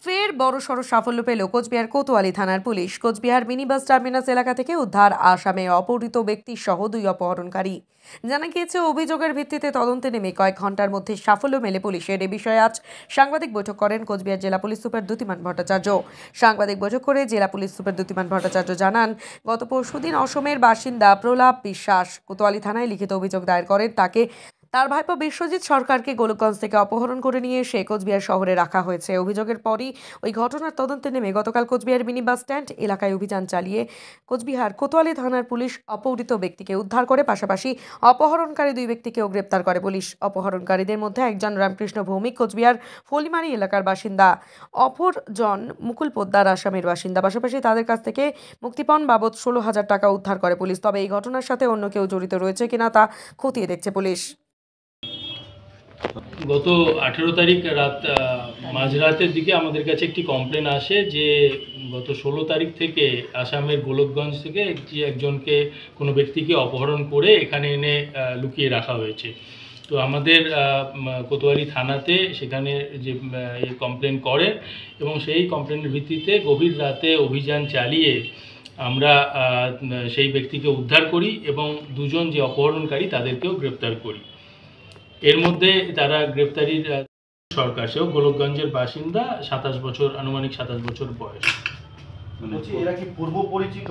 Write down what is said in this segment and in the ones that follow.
ফের বড়সড় সাফল্য পেল কোচবিহার কোতোয়ালি থানার police. Cooch Behar mini bus terminus এলাকা থেকে উদ্ধার আসামে অপহৃত ব্যক্তি সহ 2 অপহরণকারী। জানা গিয়েছে, অভিযোগের ভিত্তিতে তদন্তে নেমে কয়েক ঘন্টার মধ্যে সাফল্য মেলে পুলিশের। এ বিষয়ে আজ সাংবাদিক বৈঠক করেন কোচবিহার জেলা পুলিশ সুপার দ্যুতিমান ভট্টাচার্য। সাংবাদিক বৈঠক করে জেলা পুলিশ সুপার দ্যুতিমান ভট্টাচার্য জানান, গত পরশুদিন অসমের বাসিন্দা প্রলাপ বিশ্বাস কোতোয়ালি থানায় লিখিত অভিযোগ দায়ের করেন। তার ভাইপো বিশ্বজিৎ সরকারকে গোলকগঞ্জ থেকে অপহরণ করে নিয়ে এসে কোচবিহার শহরে রাখা হয়েছে। অভিযোগের পরই ওই ঘটনার তদন্তে নেমে গতকাল কোচবিহার মিনি বাস স্ট্যান্ড এলাকায় অভিযান চালিয়ে কোচবিহার কোতোয়ালি থানার পুলিশ অপহৃত ব্যক্তিকে উদ্ধার করে, পাশাপাশি অপহরণকারী 2 ব্যক্তিকেও গ্রেপ্তার করে পুলিশ। অপহরণকারীদের মধ্যে একজন রামকৃষ্ণ ভৌমিক কোচবিহার ফলিমারি এলাকার বাসিন্দা, অপরজন মুকুল পোদ্দার আসামের বাসিন্দা। পাশাপাশি তাদের কাছ থেকে মুক্তিপণ বাবদ 16,000 টাকা উদ্ধার করে পুলিশ। তবে এই ঘটনার সাথে অন্য কেউ জড়িত রয়েছে কিনা তা খতিয়ে দেখছে পুলিশ। গত 18 তারিখ রাত মাঝরাতের দিকে আমাদের কাছে একটি কমপ্লেন আসে যে গত 16 তারিখ থেকে আসামের গোলকগঞ্জ থেকে একজনকে কোনো ব্যক্তিকে অপহরণ করে এখানে এনে লুকিয়ে রাখা হয়েছে। তো আমাদের কোতোয়ালি থানাতে সেখানে যে কমপ্লেন করে এবং সেই কমপ্লেনের ভিত্তিতে গভীর রাতে অভিযান চালিয়ে আমরা সেই ব্যক্তিকে উদ্ধার করি এবং 2 জন যে অপহরণকারী তাদেরকেও গ্রেপ্তার করি। এর মধ্যে তারা গ্রেপ্তারির সরকার, সেও গোলকগঞ্জের বাসিন্দা, 27 বছর, আনুমানিক 27 বছর বয়স। এরা কি পূর্ব পরিচিত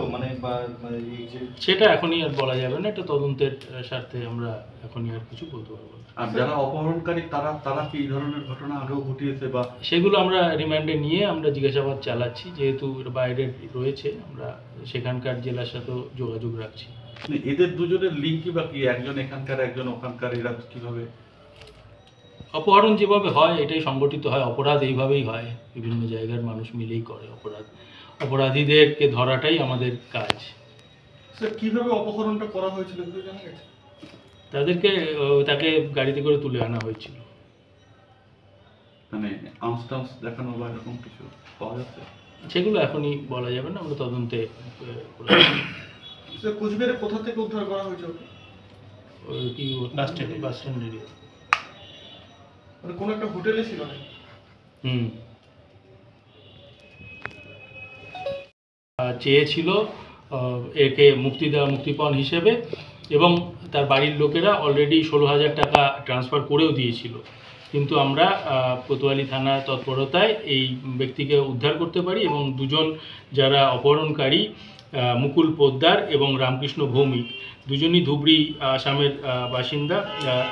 সেটা এখনই আর বলা যাবে না, এটা তদন্তের স্বার্থে আমরা এখনই আর কিছু বলতে পারবো না। আর যারা অপহরণকারী তারা কি এই ধরনের ঘটনা আগেও ঘটিয়েছে বা সেগুলো আমরা রিমান্ডে নিয়ে আমরা জিজ্ঞাসাবাদ চালাচ্ছি। যেহেতু বাইরে রয়েছে, আমরা সেখানকার জেলার সাথেও যোগাযোগ রাখছি। এদের দুজনের লিঙ্ক বা কি, একজন এখানকার একজন ওখানকার, এরা কিভাবে? অপহরণ যেভাবে হয় এটাই সংগঠিত হয়, অপরাধ এইভাবেই হয়, বিভিন্ন জায়গার মানুষ মিলেই করে অপরাধ। অপরাধীদেরকে ধরাটাই আমাদের কাজ। স্যার, কিভাবে অপহরণটা করা হয়েছিল জানা গেছে? তাকে গাড়িতে করে তুলে আনা হয়েছিল। মানে আর্মস দেখানো বা এরকম কিছু পাওয়া যাচ্ছে? সেগুলো এখনই বলা যাবে না, আমরা তদন্তে। কোচবিহারে কোথা থেকে উদ্ধার করা হয়েছে? Bus stand area. মানে কোন একটা হোটেলে ছিল না? চেয়েছিল একে মুক্তিপণ হিসেবে, এবং তার বাড়ির লোকেরা অলরেডি 16,000 টাকা ট্রান্সফার করেও দিয়েছিল। কিন্তু আমরা কোতোয়ালি থানার তৎপরতায় এই ব্যক্তিকে উদ্ধার করতে পারি এবং 2 জন যারা অপহরণকারী, মুকুল পোদ্দার এবং রামকৃষ্ণ ভৌমিক, 2 জনই ধুবড়ি আসামের বাসিন্দা।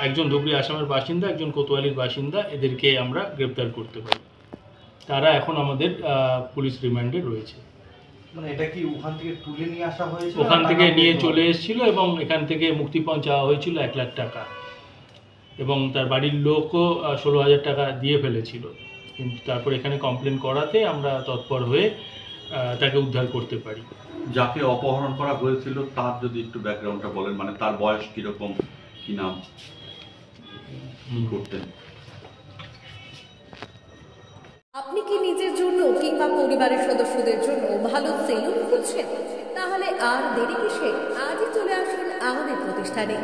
একজন ধুবড়ি আসামের বাসিন্দা, একজন কোতোয়ালির বাসিন্দা। এদেরকে আমরা গ্রেপ্তার করতে পারি। তারা এখন আমাদের পুলিশ রিমান্ডে রয়েছে। মানে এটা কি ওখান থেকে তুলে নিয়ে আসা হয়েছিল? ওখান থেকে নিয়ে চলে এসেছিল এবং এখান থেকে মুক্তিপণ চাওয়া হয়েছিল 1 লাখ টাকা, এবং তার বাড়ির লোকও 16,000 টাকা দিয়ে ফেলেছিল। কিন্তু তারপর এখানে কমপ্লেন করাতে আমরা তৎপর হয়ে তাকে উদ্ধার করতে পারি। যাকে অপহরণ করা হয়েছিল তার যদি একটু ব্যাকগ্রাউন্ডটা বলেন, মানে তার বয়স কিরকম, কি নাম, কি করতেন? আপনি কি নিজের জন্য কিংবা পরিবারের সদস্যদের জন্য ভালো সেলুন খুঁজছেন? তাহলে আর দেরি কিসে? আজই চলে আসুন আমাদের প্রতিষ্ঠানে।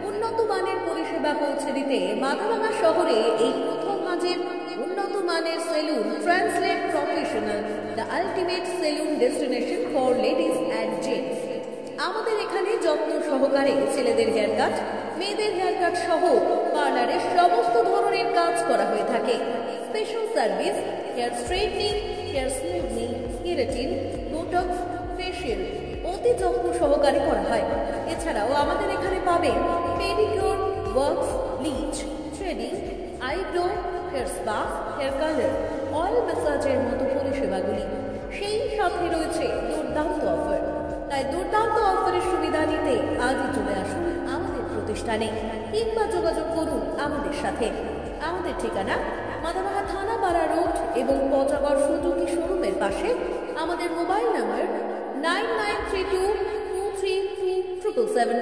উন্নত মানের পরিষেবা পৌঁছে দিতে মাথাভাঙা শহরে এই প্রথম মাঝের উন্নত মানের salon translate professional, the ultimate salon destination for ladies and gents. আমাদের এখানে যত্ন সহকারে ছেলেদের হেয়ার কাট, মেয়েদের হেয়ার কাট সহ পার্লারের সমস্ত ধরনের কাজ করা হয়ে থাকে। Special service, hair straightening, hair smoothing, keratin, botox, facial অতি যত্ন সহকারে করা হয়। এছাড়াও আমাদের এখানে পাবেন pedicure, wax, bleach, threading, eyebrow, hair spa, hair colour, oil ম্যাসাজের মতো পরিষেবাগুলি। সেই সাথে রয়েছে দুর্দান্ত অফার। তাই দুর্দান্ত অফারের সুবিধা নিতে আজই চলে আসুন আমাদের প্রতিষ্ঠানে কিংবা যোগাযোগ করুন আমাদের সাথে। আমাদের ঠিকানা মাথাভাঙা থানাপাড়া রোড এবং পচাগড় সুজুকি শোরুমের পাশে। আমাদের মোবাইল নাম্বার 9932233777।